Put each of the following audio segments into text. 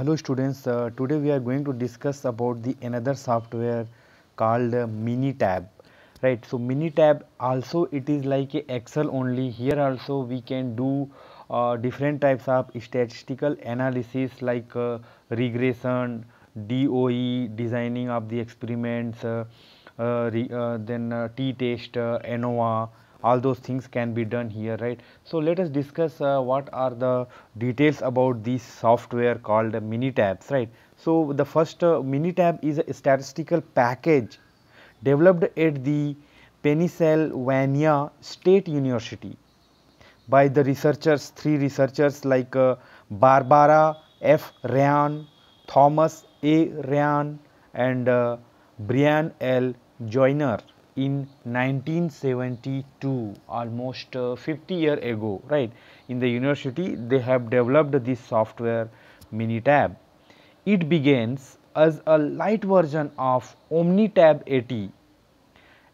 Hello students, today we are going to discuss about the another software called Minitab, right? So Minitab also it is like a Excel only. Here also we can do different types of statistical analysis like regression, DOE, designing of the experiments, then t-test, ANOVA, all those things can be done here, right? So let us discuss what are the details about this software called Minitabs, right? So the first Minitab is a statistical package developed at the Pennsylvania State University by the researchers, three researchers like Barbara F. Ryan, Thomas A. Ryan, and Brian L. Joyner in 1972, almost 50 years ago, right? In the university, they have developed this software Minitab. It begins as a light version of OmniTab 80,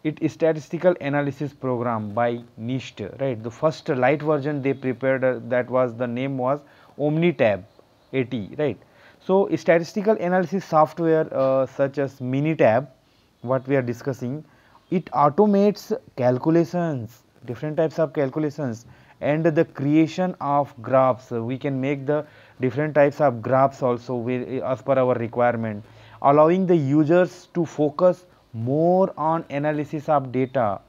it is statistical analysis program by NIST, right? The first light version they prepared, that was the name was OmniTab 80, right? So statistical analysis software such as Minitab, what we are discussing, it automates calculations, different types of calculations, and the creation of graphs. We can make the different types of graphs also as per our requirement, allowing the users to focus more on analysis of data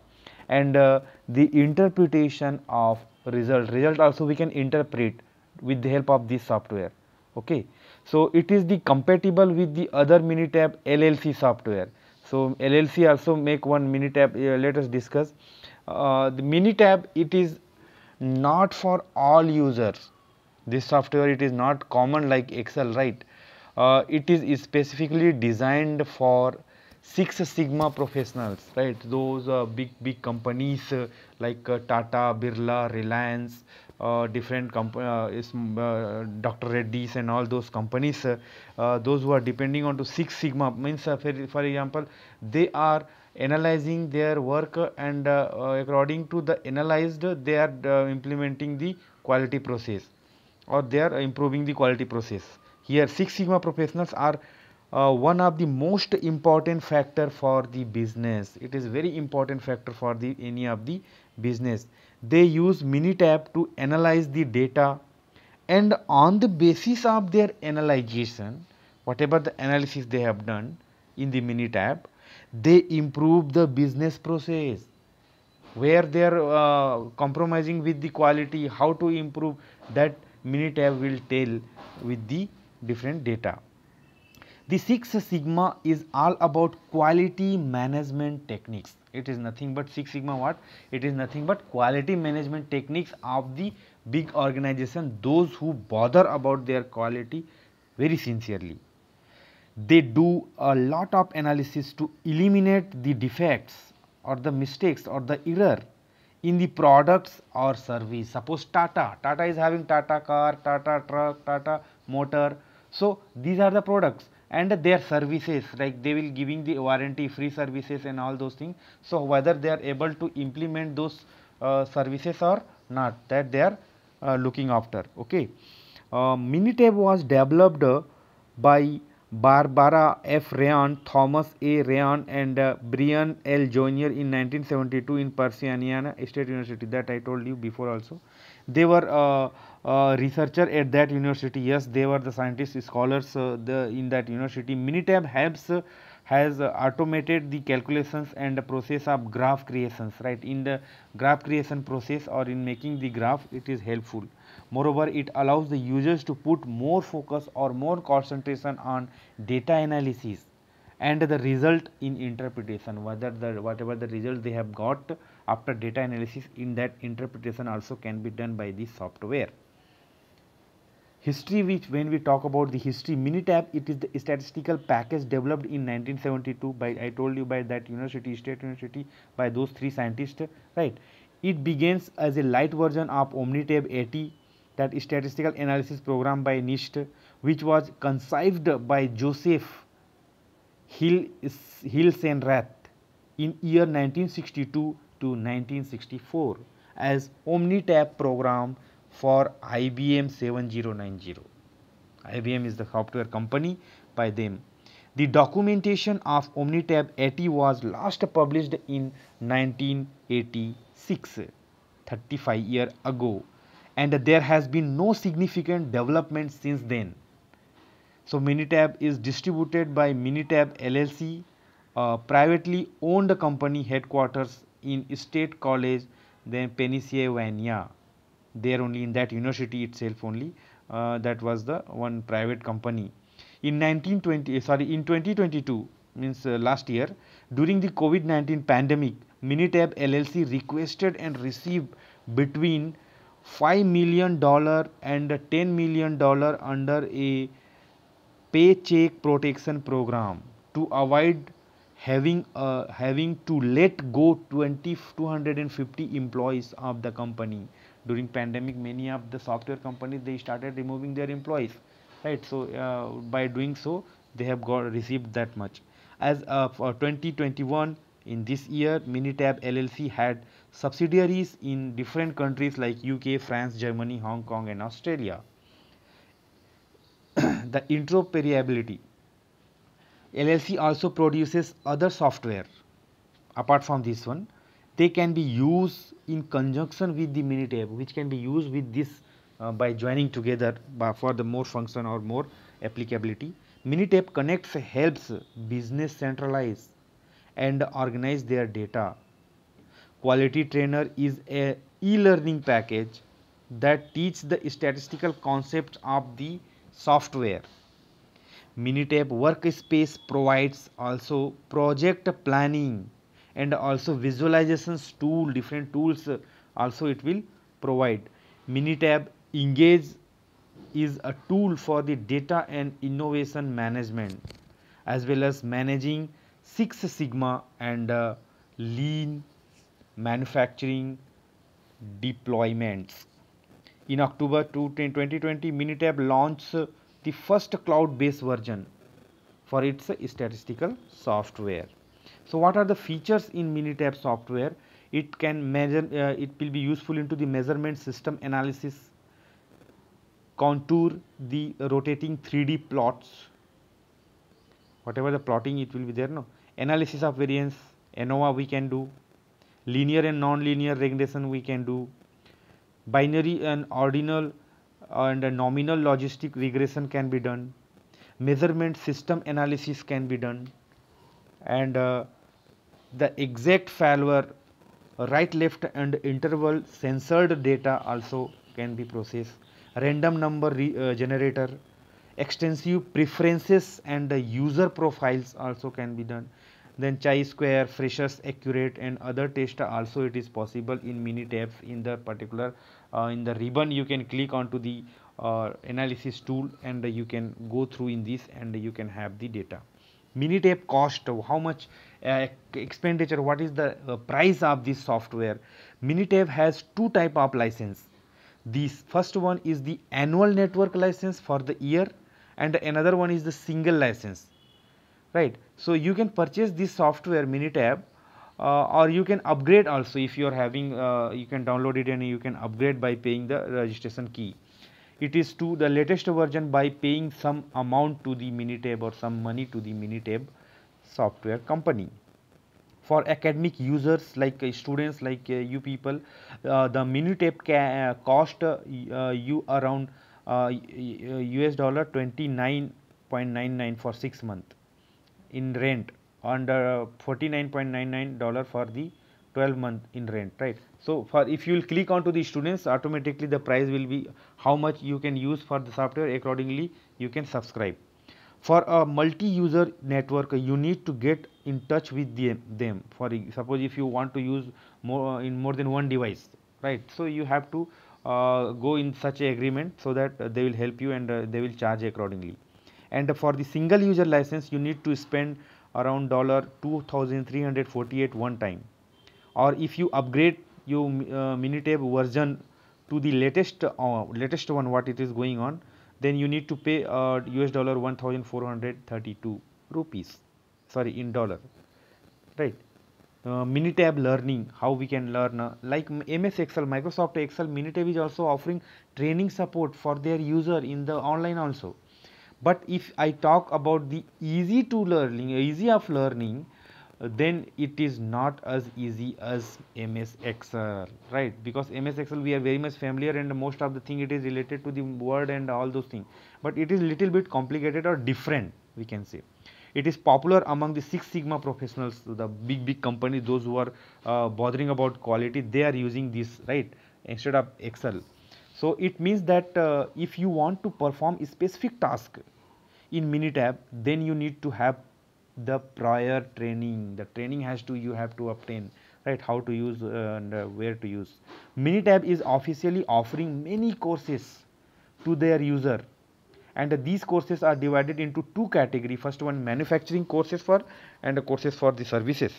and the interpretation of result also we can interpret with the help of this software. Okay, so it is the compatible with the other Minitab LLC software. So LLC also make one Minitab. Let us discuss the Minitab. It is not for all users. This software it is not common like Excel, right? It is specifically designed for Six Sigma professionals, right? Those big companies like Tata, Birla, Reliance, different Dr. Reddy's and all those companies. Those who are depending on to Six Sigma means, for example, they are analyzing their work and according to the analyzed, they are implementing the quality process or they are improving the quality process. Here Six Sigma professionals are one of the most important factor for the business. It is very important factor for the any of the business. They use Minitab to analyze the data, and on the basis of their analyzation, whatever the analysis they have done in the Minitab, they improve the business process where they are compromising with the quality, how to improve that Minitab will tell with the different data. The Six Sigma is all about quality management techniques. It is nothing but Six Sigma what? It is nothing but quality management techniques of the big organization, those who bother about their quality very sincerely. They do a lot of analysis to eliminate the defects or the mistakes or the error in the products or service. Suppose Tata is having Tata car, Tata truck, Tata motor. So these are the products and their services, like they will giving the warranty free services and all those things. So whether they are able to implement those services or not, that they are looking after. Okay, Minitab was developed by Barbara F. Ryan, Thomas A. Ryan, and Brian L. Joyner in 1972 in Pennsylvania State University. That I told you before also. They were researcher at that university. Yes, they were the scientists, scholars in that university. Minitab helps has automated the calculations and the process of graph creations, right? In the graph creation process or in making the graph, it is helpful. Moreover, it allows the users to put more focus or more concentration on data analysis and the result in interpretation, whether the whatever the result they have got after data analysis, in that interpretation also can be done by this software. History, which when we talk about the history, Minitab, it is the statistical package developed in 1972 by, I told you, by that university, State University, by those three scientists, right? It begins as a light version of OmniTab 80, that is statistical analysis program by NIST, which was conceived by Joseph Hilsenrath in year 1962 to 1964 as OmniTab program for IBM 7090. IBM is the software company by them. The documentation of Omnitab 80 was last published in 1986, 35 years ago, and there has been no significant development since then. So Minitab is distributed by Minitab LLC, a privately owned company headquarters in State College, then Pennsylvania. There only in that university itself only, that was the one private company. In 2022 means last year, during the COVID-19 pandemic, Minitab LLC requested and received between $5 million and $10 million under a paycheck protection program to avoid having to let go 250 employees of the company. During pandemic, many of the software companies, they started removing their employees, right? So by doing so, they have got received that much. As of 2021, in this year, Minitab LLC had subsidiaries in different countries like UK, France, Germany, Hong Kong and Australia. The interoperability. LLC also produces other software apart from this one. They can be used in conjunction with the Minitab, which can be used with this by joining together for the more function or more applicability. Minitab connects helps business centralize and organize their data. Quality Trainer is a e-learning package that teach the statistical concepts of the software. Minitab Workspace provides also project planning and also visualizations tool, different tools also it will provide. Minitab Engage is a tool for the data and innovation management as well as managing Six Sigma and lean manufacturing deployments. In October 2020, Minitab launched the first cloud-based version for its statistical software. So what are the features in Minitab software? It can measure, it will be useful into the measurement system analysis, contour the rotating 3D plots, whatever the plotting it will be there, no, analysis of variance, ANOVA we can do, linear and non-linear regression we can do, binary and ordinal and nominal logistic regression can be done, measurement system analysis can be done, and the exact failure, right, left and interval censored data also can be processed, random number generator, extensive preferences and user profiles also can be done. Then chi-square, Freshers Accurate and other tests also it is possible in Minitab. In the particular in the ribbon you can click onto the analysis tool and you can go through in this and you can have the data. Minitab cost, how much expenditure, what is the price of this software? Minitab has two type of license. This first one is the annual network license for the year and another one is the single license, right? So you can purchase this software Minitab or you can upgrade also. If you are having you can download it and you can upgrade by paying the registration key. It is to the latest version by paying some amount to the Minitab or some money to the Minitab software company. For academic users like students like you people, the Minitab cost you around US dollar 29.99 for 6 months in rent and $49.99 for the 12 month in rent, right? So for if you will click onto the students, automatically the price will be how much you can use for the software, accordingly you can subscribe. For a multi-user network, you need to get in touch with them. For suppose if you want to use more in more than one device, right? So you have to go in such a agreement so that they will help you and they will charge accordingly. And for the single user license, you need to spend around $2,348 one time. Or if you upgrade your Minitab version to the latest one, what it is going on, then you need to pay US dollar 1,432 rupees, sorry, in dollar, right? Minitab learning, how we can learn like MS Excel, Microsoft Excel, Minitab is also offering training support for their user in the online also. But if I talk about the easy to learning, easy of learning, then it is not as easy as MS Excel, right? Because MS Excel we are very much familiar, and most of the thing it is related to the word and all those things. But it is little bit complicated or different, we can say. It is popular among the Six Sigma professionals, the big companies, those who are bothering about quality, they are using this, right, instead of Excel. So it means that if you want to perform a specific task in Minitab, then you need to have the prior training. The training has to, you have to obtain, right, how to use and where to use. Minitab is officially offering many courses to their user, and these courses are divided into two categories. First one, manufacturing courses for, and courses for the services.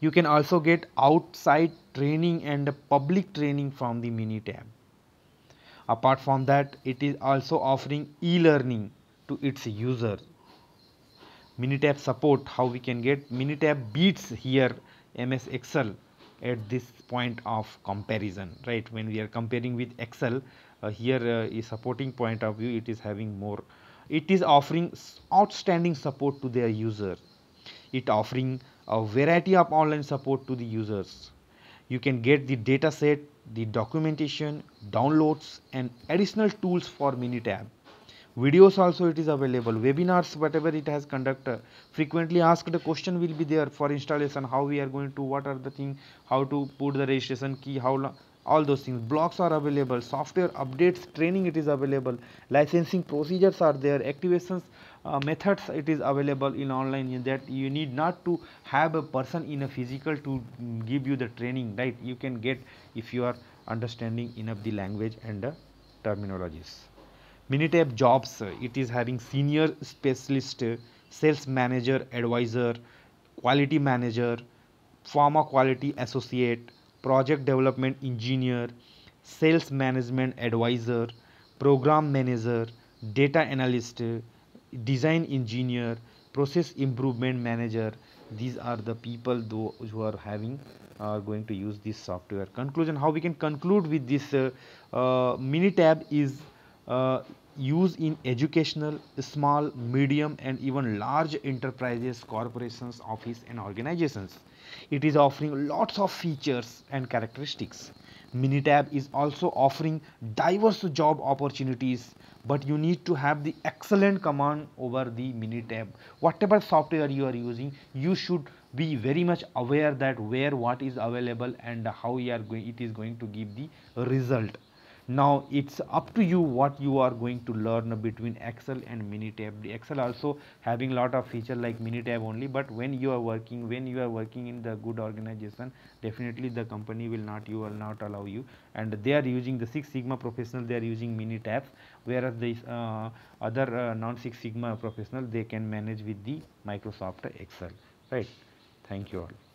You can also get outside training and public training from the Minitab. Apart from that, it is also offering e-learning to its users. Minitab support, how we can get Minitab beats here MS Excel at this point of comparison, right? When we are comparing with Excel, here is supporting point of view, it is having more. It is offering outstanding support to their users. It offering a variety of online support to the users. You can get the data set, the documentation, downloads, and additional tools for Minitab. Videos also it is available, webinars whatever it has conducted, frequently asked question will be there for installation, how we are going to, what are the thing, how to put the registration key, how long, all those things. Blogs are available, software updates training it is available, licensing procedures are there, activations methods it is available in online, in that you need not to have a person in a physical to give you the training, right? You can get if you are understanding enough the language and the terminologies. Minitab jobs, it is having senior specialist, sales manager, advisor, quality manager, pharma quality associate, project development engineer, sales management advisor, program manager, data analyst, design engineer, process improvement manager. These are the people who are having are going to use this software. Conclusion, how we can conclude with this Minitab is used in educational, small, medium, and even large enterprises, corporations, office, and organizations. It is offering lots of features and characteristics. Minitab is also offering diverse job opportunities, but you need to have the excellent command over the Minitab. Whatever software you are using, you should be very much aware that where what is available and how you are going, it is going to give the result. Now it's up to you what you are going to learn between Excel and Minitab. The Excel also having lot of feature like Minitab only, but when you are working in the good organization, definitely the company will not, you will not allow you, and they are using the Six Sigma professional, they are using Minitab, whereas the other non Six Sigma professional, they can manage with the Microsoft Excel, right? Thank you all.